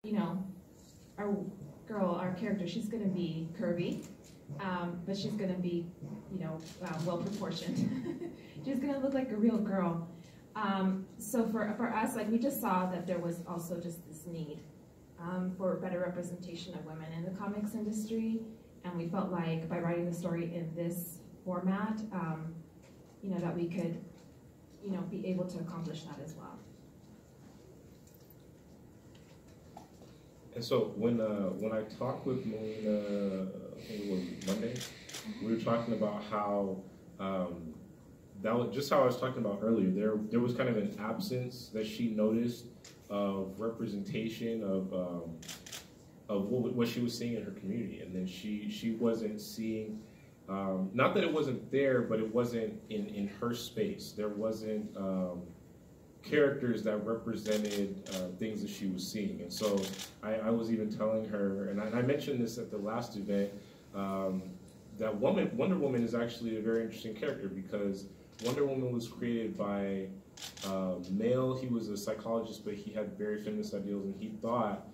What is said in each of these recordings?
you know, our character, she's going to be curvy, but she's going to be, you know, well proportioned. She's going to look like a real girl. So for us, like, we just saw that there was also just this need for better representation of women in the comics industry, and we felt like by writing the story in this format, you know, that we could, you know, be able to accomplish that as well. And so when I talked with Melina, I think it was Monday, we were talking about how that was just how I was talking about earlier. There was kind of an absence that she noticed of representation of what she was seeing in her community, and then she wasn't seeing. Not that it wasn't there, but it wasn't in her space. There wasn't characters that represented things that she was seeing. And so I was even telling her, and I mentioned this at the last event, that Wonder Woman is actually a very interesting character, because Wonder Woman was created by male. He was a psychologist, but he had very feminist ideals, and he thought,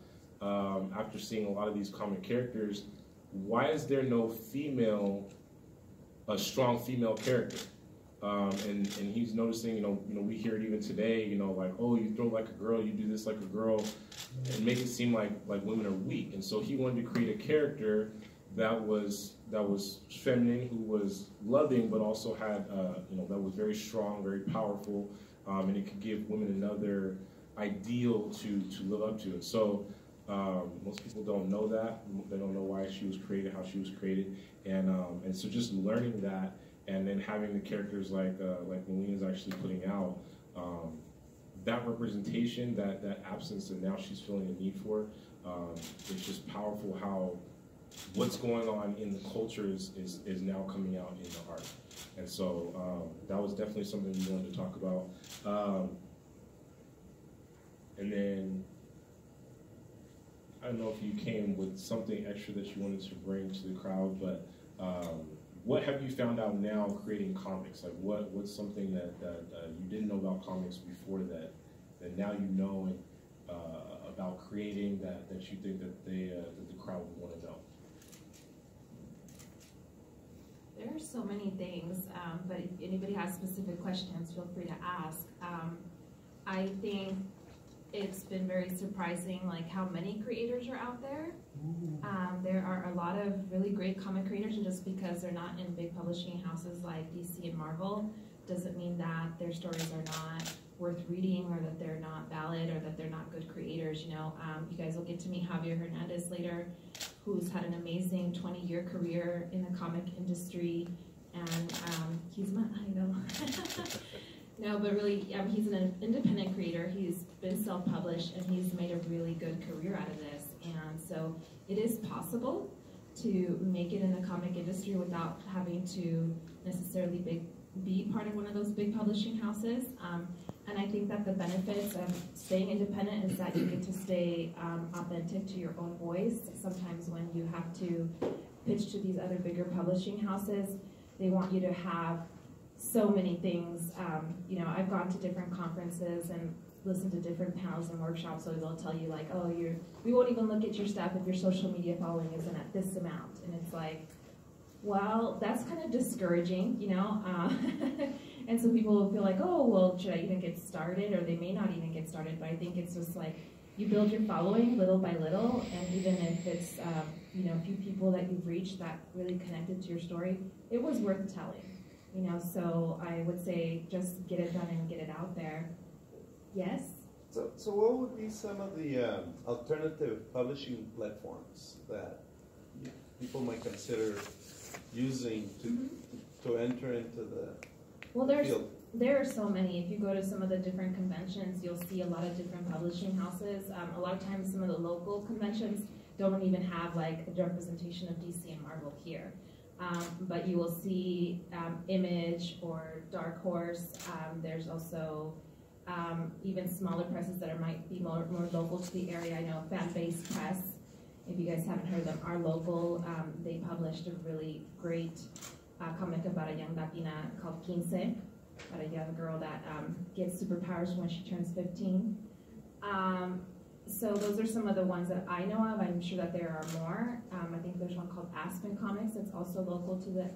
after seeing a lot of these comic characters, why is there no a strong female character? And he's noticing, you know, we hear it even today, you know, like, oh, you throw like a girl, you do this like a girl, and make it seem like women are weak. And so he wanted to create a character that was feminine, who was loving, but also had, you know, that was very strong, very powerful, and it could give women another ideal to live up to. And so most people don't know that. They don't know why she was created, how she was created, and so just learning that, and then having the characters like Melina's actually putting out, that representation, that absence that now she's feeling a need for, it's just powerful how what's going on in the culture is now coming out in the art. And so that was definitely something we wanted to talk about. And then, I don't know if you came with something extra that you wanted to bring to the crowd, but what have you found out now creating comics? Like, what's something that you didn't know about comics before that now you know about creating that you think that the crowd would want to know? There are so many things, but if anybody has specific questions, feel free to ask. I think it's been very surprising, like, how many creators are out there. There are a lot of really great comic creators, and just because they're not in big publishing houses like DC and Marvel doesn't mean that their stories are not worth reading, or that they're not valid, or that they're not good creators. You know, you guys will get to meet Javier Hernandez later, who's had an amazing 20-year career in the comic industry, and he's my idol. No, but really, he's an independent creator. He's been self-published, and he's made a really good career out of this. And so it is possible to make it in the comic industry without having to necessarily be part of one of those big publishing houses. And I think that the benefits of staying independent is that you get to stay authentic to your own voice. Sometimes when you have to pitch to these other bigger publishing houses, they want you to have so many things. You know, I've gone to different conferences and listened to different panels and workshops, so they'll tell you, like, oh, we won't even look at your stuff if your social media following isn't at this amount. And it's like, well, that's kind of discouraging, you know? And so people will feel like, oh, well, should I even get started? Or they may not even get started, but I think it's just like, you build your following little by little, and even if it's, you know, a few people that you've reached that really connected to your story, it was worth telling. You know, so I would say just get it done and get it out there. Yes? So what would be some of the alternative publishing platforms that people might consider using to enter into the field? There are so many. If you go to some of the different conventions, you'll see a lot of different publishing houses. A lot of times some of the local conventions don't even have like a representation of DC and Marvel here. But you will see Image or Dark Horse. There's also even smaller presses that might be more local to the area. I know Fan-Based Press, if you guys haven't heard of them, are local. They published a really great comic about a young Latina called Quince, about a young girl that gets superpowers when she turns 15. So those are some of the ones that I know of. I'm sure that there are more. I think there's one called Aspen Comics that's also local to the